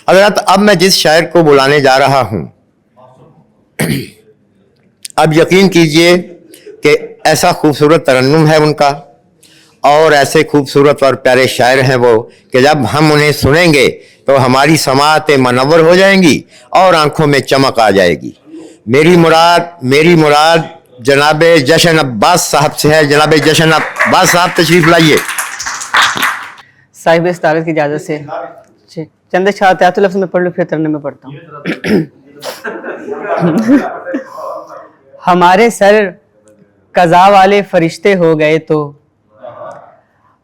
हज़रत, अब मैं जिस शायर को बुलाने जा रहा हूँ, अब यकीन कीजिए कि ऐसा खूबसूरत तरन्नुम है उनका और ऐसे खूबसूरत और प्यारे शायर हैं वो कि जब हम उन्हें सुनेंगे तो हमारी समाअतें मनव्वर हो जाएंगी और आंखों में चमक आ जाएगी। मेरी मुराद जनाब जशन अब्बास साहब से है। जनाब जशन अब्बास साहब तशरीफ लाइए। साहिब इस्तारत की इजाज़त से चंद शाहत लफ्ज़ में पढ़ लूँ, फिर तरन्नुम में पढ़ता हूँ। हमारे सर कज़ा वाले फरिश्ते हो गए तो,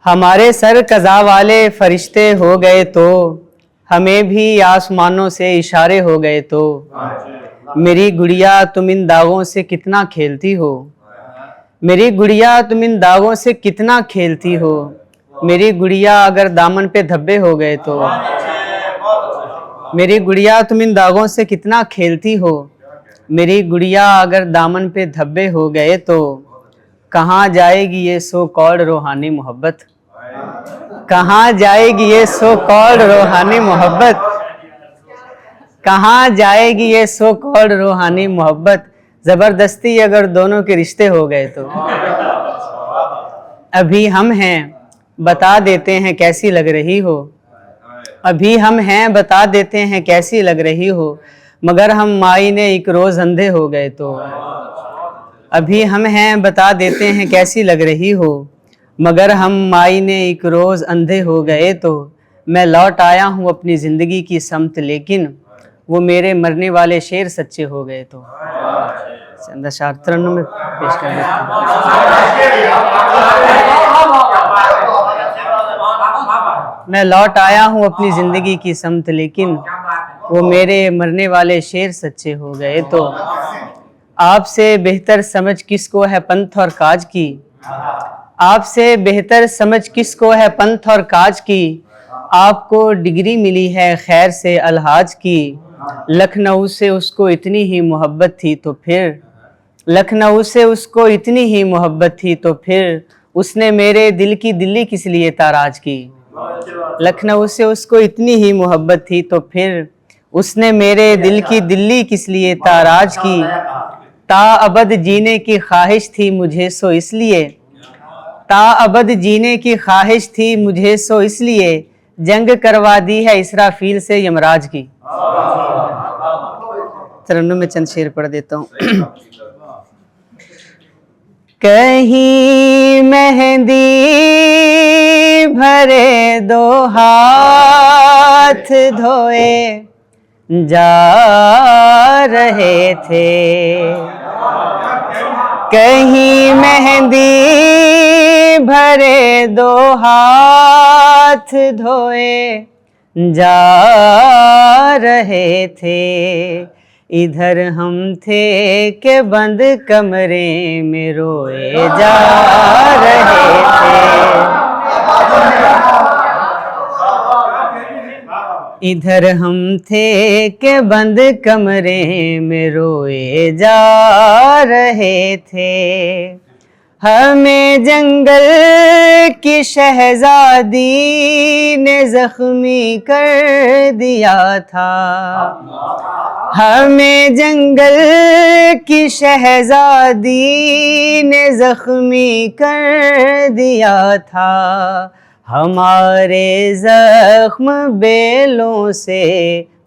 हमारे सर कज़ा वाले फरिश्ते हो गए तो, हमें भी आसमानों से इशारे हो गए तो, मेरी गुड़िया तुम इन दागों से कितना खेलती हो, मेरी गुड़िया तुम इन दागों से कितना खेलती हो, मेरी गुड़िया अगर दामन पे धब्बे हो गए तो, मेरी गुड़िया तुम इन दागों से कितना खेलती हो, मेरी गुड़िया अगर दामन पे धब्बे हो गए तो, कहाँ जाएगी ये सो कॉल्ड रूहानी मोहब्बत, कहाँ जाएगी ये सो कॉल्ड रूहानी मोहब्बत, कहाँ जाएगी ये सो कॉल्ड रूहानी मोहब्बत, ज़बरदस्ती अगर दोनों के रिश्ते हो गए तो। अभी हम हैं बता देते हैं कैसी लग रही हो, अभी हम हैं बता देते हैं कैसी लग रही हो, मगर हम मायने एक रोज़ अंधे हो गए तो। अभी हम हैं बता देते हैं कैसी लग रही हो, मगर हम मायने एक रोज़ अंधे हो गए तो। मैं लौट आया हूँ अपनी ज़िंदगी की समत, लेकिन वो मेरे मरने वाले शेर सच्चे हो गए तो। चंद शार तरन्नुम में पेश कर देता हूँ। मैं लौट आया हूँ अपनी ज़िंदगी की समत, लेकिन वो मेरे मरने वाले शेर सच्चे हो गए तो। आपसे बेहतर समझ किसको है पंथ और काज की, आपसे बेहतर समझ किसको है पंथ और काज की, आपको डिग्री मिली है खैर से अलहाज की। लखनऊ से उसको इतनी ही मोहब्बत थी तो फिर, लखनऊ से उसको इतनी ही मोहब्बत थी तो फिर, उसने मेरे दिल की दिल्ली किस लिए ताराज की। लखनऊ से उसको इतनी ही मोहब्बत थी तो फिर, उसने मेरे दिल की दिल्ली किस लिए ताराज की। ताअबद जीने की ख्वाहिश थी मुझे सो इसलिए, ताअबद जीने की ख्वाहिश थी मुझे सो इसलिए, जंग करवा दी है इसराफील से यमराज की। तरन्नुम में चंद शेर पढ़ देता हूँ। कहीं मेहंदी भरे दो हाथ धोए जा रहे थे, कहीं मेहंदी भरे दो हाथ धोए जा रहे थे, इधर हम थे कि बंद कमरे में रोए जा रहे थे, इधर हम थे कि बंद कमरे में रोए जा रहे थे। हमें जंगल की शहजादी ने जख्मी कर दिया था, हमें जंगल की शहजादी ने जख्मी कर दिया था, हमारे जख्म बेलों से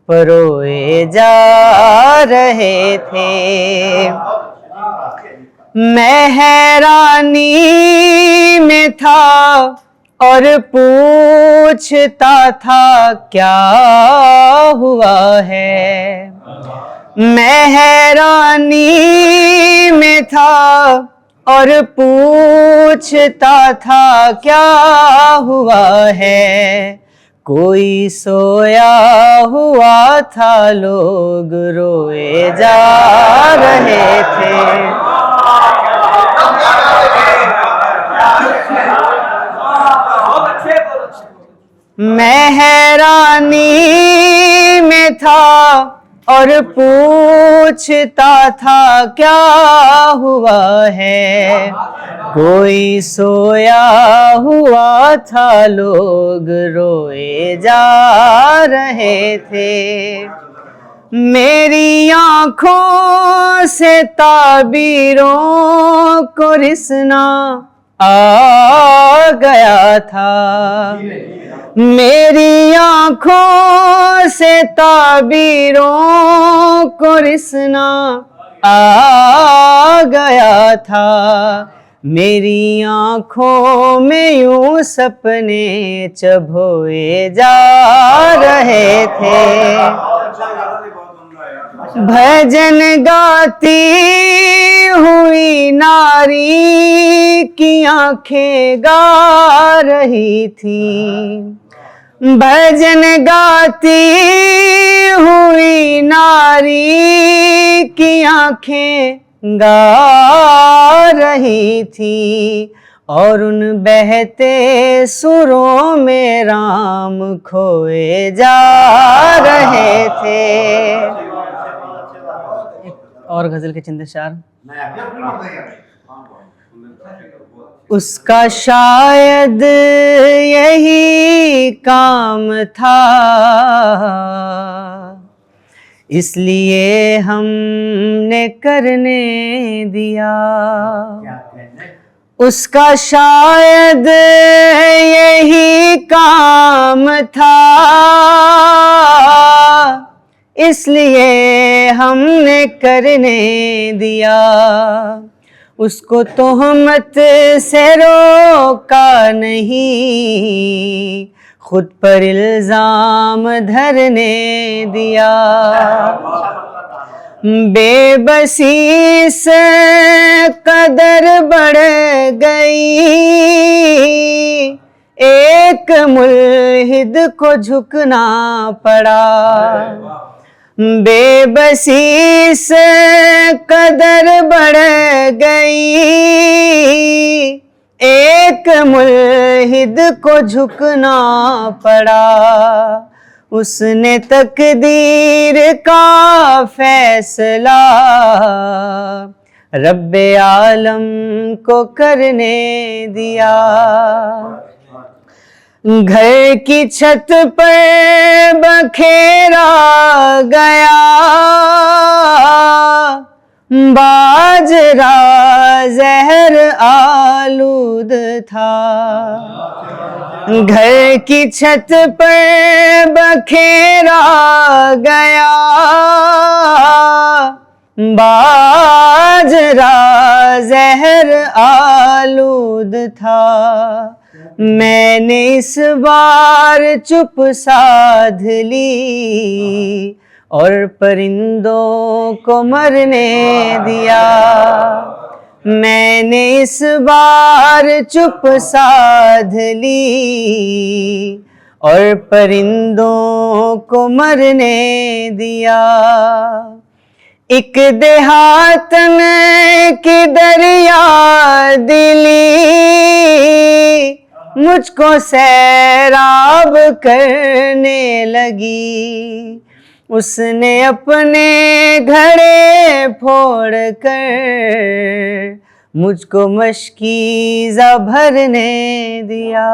परोए जा रहे थे। मैं हैरानी में था और पूछता था क्या हुआ है, मैं हैरानी में था और पूछता था क्या हुआ है, कोई सोया हुआ था लोग रोए जा रहे थे। मैं हैरानी में था और पूछता था क्या हुआ है, कोई सोया हुआ था, लोग रोए जा रहे थे। मेरी आँखों से ताबीरों को रिसना आ गया था। मेरी आँखों से ताबीरों को रिसना आ गया था। मेरी आँखों में यूं सपने चबोए जा रहे थे। भजन गाती हुई नारी की आंखें गा रही थी। भजन गाती हुई नारी की आंखें गा रही थी। और उन बहते सुरों में राम खोए जा रहे थे। और गजल के चंद अशआर। उसका शायद यही काम था, इसलिए हमने करने दिया। उसका शायद यही काम था, इसलिए हमने करने दिया। उसको तोहमत से रोका नहीं, खुद पर इल्जाम धरने दिया। बेबसी से कदर बढ़ गई, एक मुल्हिद को झुकना पड़ा। बेबसी से कदर बढ़ गई, एक मुल्हिद को झुकना पड़ा। उसने तकदीर का फैसला रब्बे आलम को करने दिया। घर की छत पर बखेरा गया बाजरा, जहर आलूद था। घर की छत पर बखेरा गया बाजरा, जहर आलूद था। मैंने इस बार चुप साध ली और परिंदों को मरने दिया। मैंने इस बार चुप साध ली और परिंदों को मरने दिया। एक देहात में की दरिया दिली मुझको सैराब करने लगी। उसने अपने घड़े फोड़ कर मुझको मशकीज़ा भरने दिया।